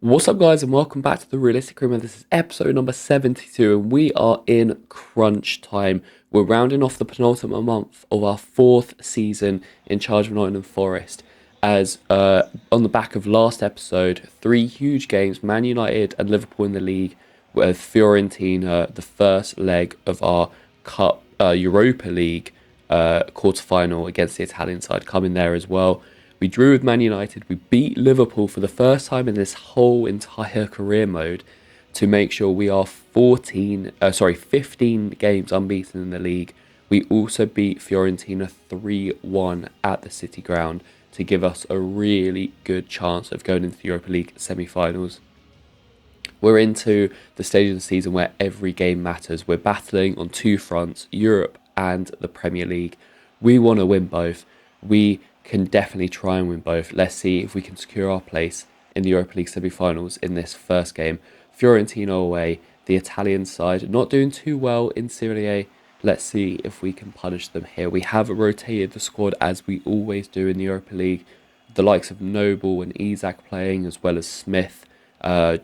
What's up, guys, and welcome back to the Realistic Room. This is episode number 72, and we are in crunch time. We're rounding off the penultimate month of our fourth season in charge of Nottingham Forest. As on the back of last episode, three huge games: Man United and Liverpool in the league, with Fiorentina, the first leg of our Cup Europa League quarter-final against the Italian side, coming there as well. We drew with Man United. We beat Liverpool for the first time in this whole entire career mode to make sure we are 15 games unbeaten in the league. We also beat Fiorentina 3-1 at the City Ground to give us a really good chance of going into the Europa League semi-finals. We're into the stage of the season where every game matters. We're battling on two fronts, Europe and the Premier League. We want to win both. We can definitely try and win both. Let's see if we can secure our place in the Europa League semi-finals in this first game. Fiorentina away, the Italian side not doing too well in Serie A. Let's see if we can punish them here. We have rotated the squad as we always do in the Europa League. The likes of Noble and Isak playing, as well as Smith,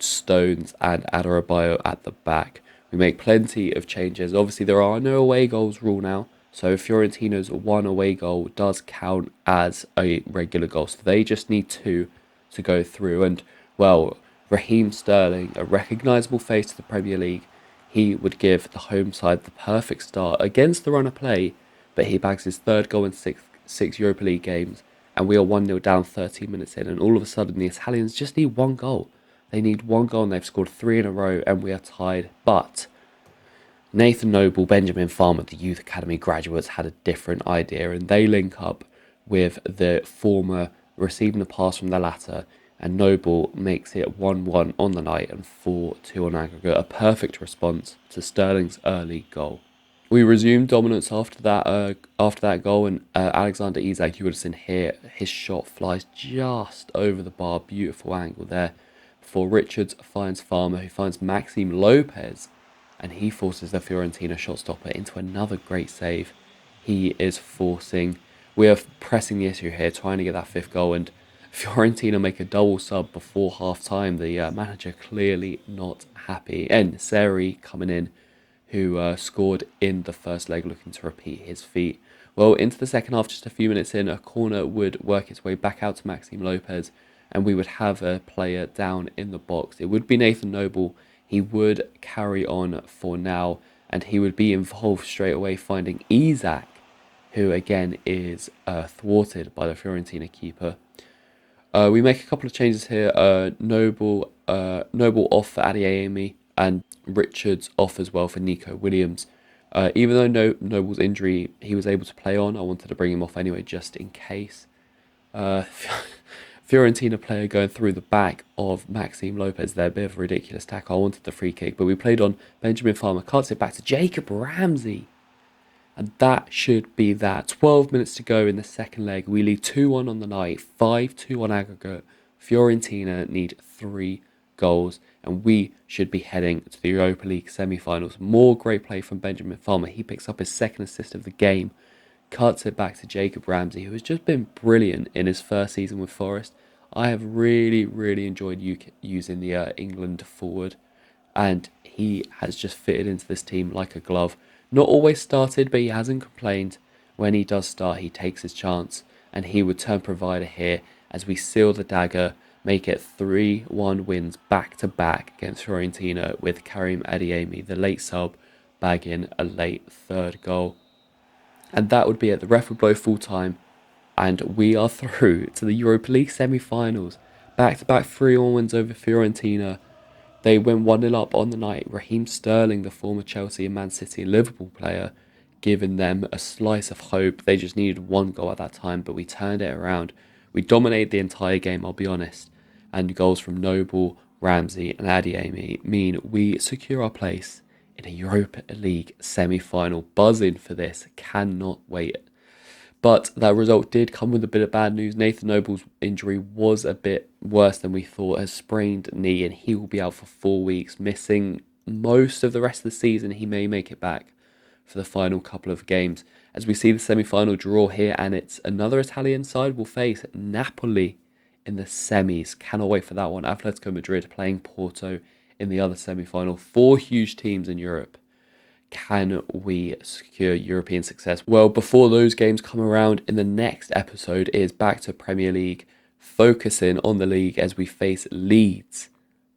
Stones and Adarabioyo at the back. We make plenty of changes. Obviously, there are no away goals rule now, so Fiorentina's one away goal does count as a regular goal. So they just need two to go through. And, well, Raheem Sterling, a recognisable face to the Premier League, he would give the home side the perfect start against the run of play, but he bags his third goal in six Europa League games, and we are 1-0 down 13 minutes in, and all of a sudden the Italians just need one goal. They need one goal and they've scored three in a row, and we are tied. But Nathan Noble, Benjamin Farmer, the youth academy graduates, had a different idea, and they link up with the former, receiving the pass from the latter, and Noble makes it 1-1 on the night and 4-2 on aggregate. A perfect response to Sterling's early goal. We resumed dominance after that goal, and Alexander Isak, you would have seen here, his shot flies just over the bar. Beautiful angle there. Before Richards finds Farmer, who finds Maxime Lopez, and he forces the Fiorentina shot stopper into another great save. We are pressing the issue here, trying to get that fifth goal, and Fiorentina make a double sub before half time. The manager clearly not happy. And Seri coming in, who scored in the first leg, looking to repeat his feat. Well, into the second half, just a few minutes in, a corner would work its way back out to Maxime Lopez, and we would have a player down in the box. It would be Nathan Noble. He would carry on for now, and he would be involved straight away, finding Isak, who again is thwarted by the Fiorentina keeper. We make a couple of changes here. Noble off for Adeyemi, and Richards off as well for Nico Williams. Even though Noble's injury, he was able to play on, I wanted to bring him off anyway, just in case. Uh, Fiorentina player going through the back of Maxime Lopez there, a bit of a ridiculous tackle. I wanted the free kick, but we played on. Benjamin Farmer cuts it back to Jacob Ramsey. And that should be that. 12 minutes to go in the second leg. We lead 2-1 on the night, 5-2 on aggregate. Fiorentina need 3 goals, and we should be heading to the Europa League semi-finals. More great play from Benjamin Farmer. He picks up his second assist of the game, cuts it back to Jacob Ramsey, who has just been brilliant in his first season with Forest. I have really enjoyed using the England forward, and he has just fitted into this team like a glove. Not always started, but he hasn't complained. When he does start, he takes his chance, and he would turn provider here as we seal the dagger, make it 3-1 wins back-to-back against Fiorentina, with Karim Adeyemi, the late sub, bagging a late third goal. And that would be it. The ref would blow full time, and we are through to the Europa League semi-finals. Back-to-back 3-1 wins over Fiorentina. They went 1-0 up on the night. Raheem Sterling, the former Chelsea and Man City and Liverpool player, giving them a slice of hope. They just needed one goal at that time, but we turned it around. We dominated the entire game, I'll be honest. And goals from Noble, Ramsey and Adeyemi mean we secure our place in a Europa League semi-final. Buzzing for this. Cannot wait. But that result did come with a bit of bad news. Nathan Noble's injury was a bit worse than we thought. A sprained knee, and he will be out for 4 weeks, missing most of the rest of the season. He may make it back for the final couple of games. As we see the semi-final draw here, and it's another Italian side will face Napoli in the semis. Cannot wait for that one. Atletico Madrid playing Porto in the other semi-final. Four huge teams in Europe. Can we secure European success? Well, before those games come around in the next episode, it is back to Premier League, focusing on the league as we face Leeds,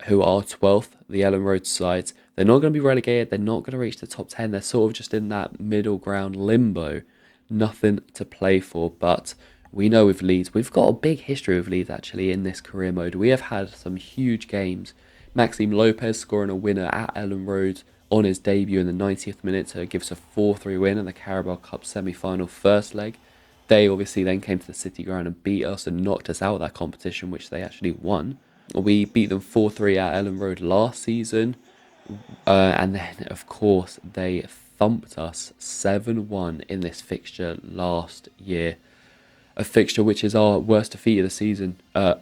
who are 12th, the Ellen Road side. They're not going to be relegated. They're not going to reach the top 10. They're sort of just in that middle ground limbo. Nothing to play for, but we know with Leeds, we've got a big history with Leeds actually in this career mode. We have had some huge games. Maxime Lopez scoring a winner at Ellen Road on his debut in the 90th minute to give us a 4-3 win in the Carabao Cup semi-final first leg. They obviously then came to the City Ground and beat us and knocked us out of that competition, which they actually won. We beat them 4-3 at Ellen Road last season. And then, of course, they thumped us 7-1 in this fixture last year. A fixture which is our worst defeat of the season. It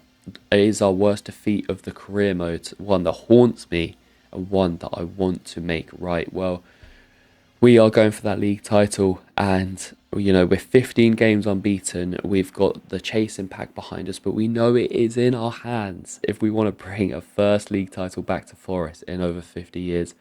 is our worst defeat of the career mode. One that haunts me and one that I want to make right. Well, we are going for that league title, and we're 15 games unbeaten. We've got the chasing pack behind us, but we know it is in our hands if we want to bring a first league title back to Forest in over 50 years.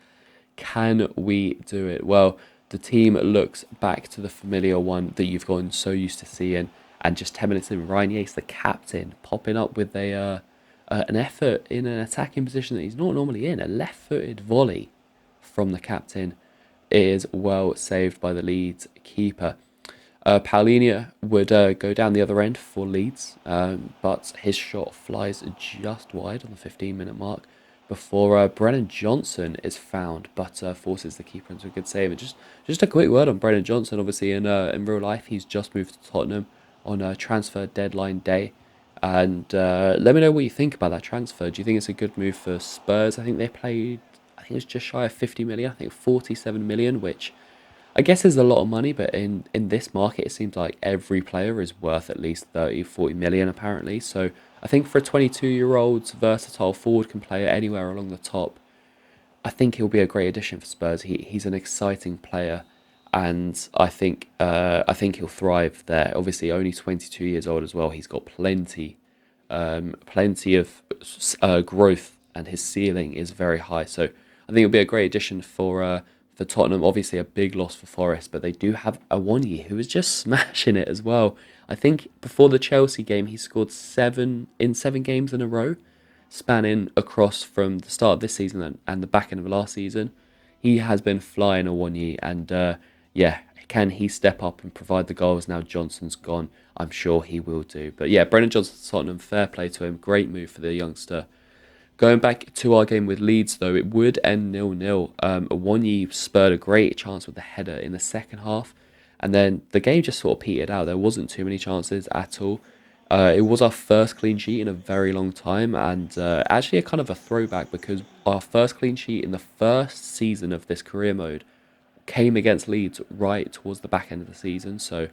Can we do it? Well, the team looks back to the familiar one that you've gotten so used to seeing, and just 10 minutes in, Ryan Yates, the captain, popping up with an effort in an attacking position that he's not normally in, a left-footed volley from the captain is well saved by the Leeds keeper. Paulinho would go down the other end for Leeds, but his shot flies just wide on the 15-minute mark before Brennan Johnson is found, but forces the keeper into a good save. And just a quick word on Brennan Johnson. Obviously, in real life, he's just moved to Tottenham on transfer deadline day. And let me know what you think about that transfer. Do you think it's a good move for Spurs? I think it was just shy of 50 million. I think 47 million, which I guess is a lot of money. But in this market, it seems like every player is worth at least 30, 40 million apparently. So I think for a 22-year-old versatile forward can play anywhere along the top, I think he'll be a great addition for Spurs. He's an exciting player, and I think he'll thrive there. Obviously, only 22 years old as well. He's got plenty of growth, and his ceiling is very high. So I think it'll be a great addition for Tottenham. Obviously, a big loss for Forest, but they do have Awoniyi, who is just smashing it as well. I think before the Chelsea game, he scored seven games in a row, spanning across from the start of this season and the back end of last season. He has been flying Awoniyi, and yeah, can he step up and provide the goals now Johnson's gone? I'm sure he will do. But yeah, Brennan Johnson to Tottenham, fair play to him. Great move for the youngster. Going back to our game with Leeds, though, it would end 0-0. Awoniyi spurred a great chance with the header in the second half, and then the game just sort of petered out. There wasn't too many chances at all. It was our first clean sheet in a very long time, and actually a kind of a throwback, because our first clean sheet in the first season of this career mode came against Leeds right towards the back end of the season. So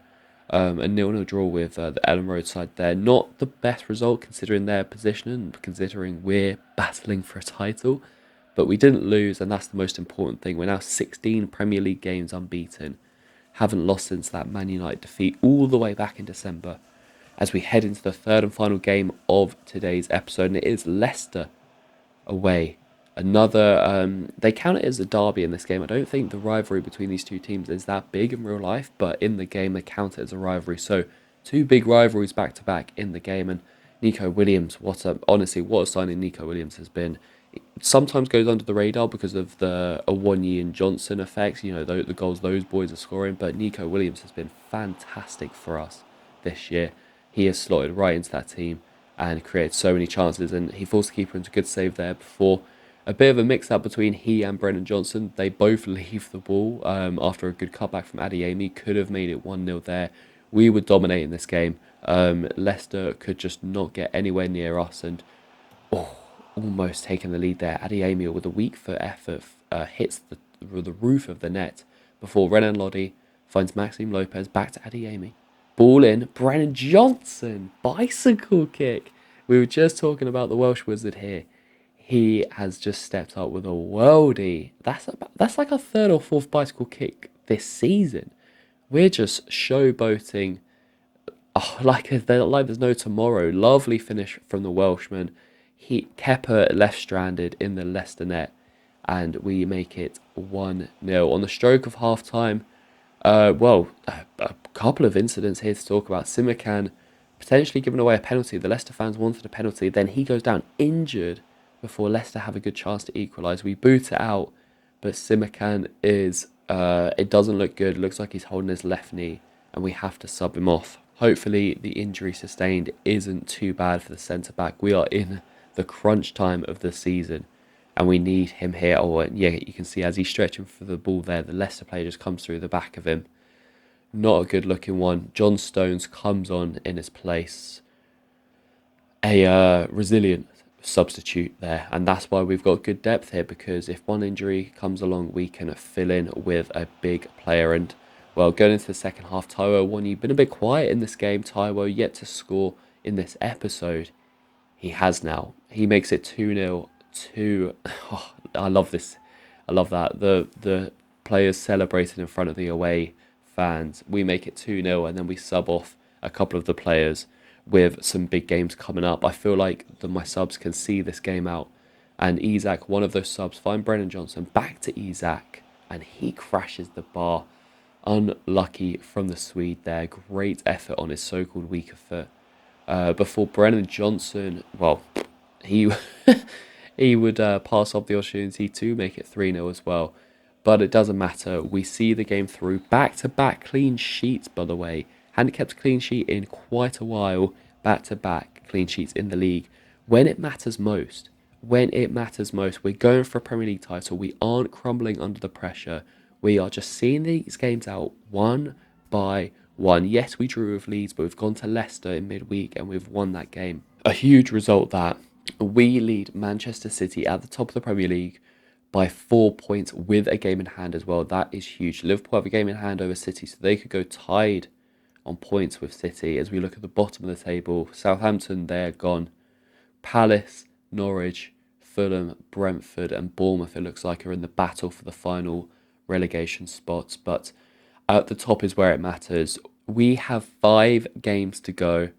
a 0-0 draw with the Ellen Road side there. Not the best result considering their position and considering we're battling for a title, but we didn't lose, and that's the most important thing. We're now 16 Premier League games unbeaten. Haven't lost since that Man United defeat all the way back in December, as we head into the third and final game of today's episode, and it is Leicester away. They count it as a derby in this game. I don't think the rivalry between these two teams is that big in real life, but in the game they count it as a rivalry. So two big rivalries back to back in the game, and Nico Williams, what a signing Nico Williams has been. It sometimes goes under the radar because of the Awoniyi and Johnson effects, the goals those boys are scoring, but Nico Williams has been fantastic for us this year. He has slotted right into that team and created so many chances, and he forced the keeper into a good save there before a bit of a mix-up between he and Brennan Johnson. They both leave the ball after a good cutback from Adeyemi. Could have made it 1-0 there. We were dominating this game. Leicester could just not get anywhere near us, and almost taking the lead there. Adeyemi, with a weak foot effort, hits the roof of the net before Renan Lodi finds Maxime Lopez, back to Adeyemi. Ball in, Brennan Johnson, bicycle kick. We were just talking about the Welsh wizard here. He has just stepped up with a worldie. That's like a third or fourth bicycle kick this season. We're just showboating Oh, like there's no tomorrow. Lovely finish from the Welshman. He Kepa left stranded in the Leicester net, and we make it 1-0 on the stroke of half time. A couple of incidents here to talk about. Simican potentially giving away a penalty. The Leicester fans wanted a penalty. Then he goes down injured before Leicester have a good chance to equalise. We boot it out, but Simican is. It doesn't look good. It looks like he's holding his left knee, and we have to sub him off. Hopefully, the injury sustained isn't too bad for the centre back. We are in the crunch time of the season, and we need him here. Oh, yeah, you can see as he's stretching for the ball there, the Leicester player just comes through the back of him. Not a good looking one. John Stones comes on in his place. A resilient substitute there, and that's why we've got good depth here, because if one injury comes along, we can fill in with a big player. And well, going into the second half, Taiwo Won, you've been a bit quiet in this game. Taiwo yet to score in this episode. He has now. He makes it 2-0 to oh, I love this. I love that. The players celebrated in front of the away fans. We make it 2-0 and then we sub off a couple of the players with some big games coming up. I feel like my subs can see this game out. And Isak, one of those subs, find Brennan Johnson back to Isak, and he crashes the bar. Unlucky from the Swede there. Great effort on his so-called weaker foot. Before Brennan Johnson, well, he he would pass up the opportunity to make it 3-0 as well. But it doesn't matter. We see the game through. Back-to-back clean sheets, by the way. Hadn't kept a clean sheet in quite a while. Back-to-back clean sheets in the league. When it matters most, we're going for a Premier League title. We aren't crumbling under the pressure. We are just seeing these games out one by one. Yes, we drew with Leeds, but we've gone to Leicester in midweek and we've won that game. A huge result that we lead Manchester City at the top of the Premier League by 4 points with a game in hand as well. That is huge. Liverpool have a game in hand over City, so they could go tied on points with City. As we look at the bottom of the table, Southampton, they're gone. Palace, Norwich, Fulham, Brentford and Bournemouth, it looks like, are in the battle for the final relegation spots. But at the top is where it matters. We have 5 games to go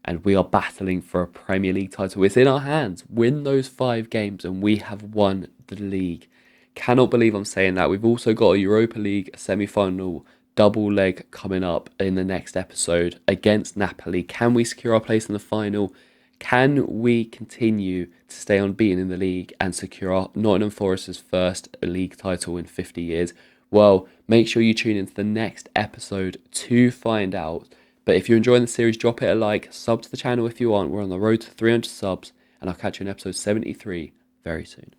and we are battling for a Premier League title. It's in our hands. Win those 5 games and we have won the league. Cannot believe I'm saying that. We've also got a Europa League semi-final double leg coming up in the next episode against Napoli. Can we secure our place in the final? Can we continue to stay unbeaten in the league and secure our Nottingham Forest's first league title in 50 years? Well, make sure you tune into the next episode to find out. But if you're enjoying the series, drop it a like, sub to the channel if you want. We're on the road to 300 subs, and I'll catch you in episode 73 very soon.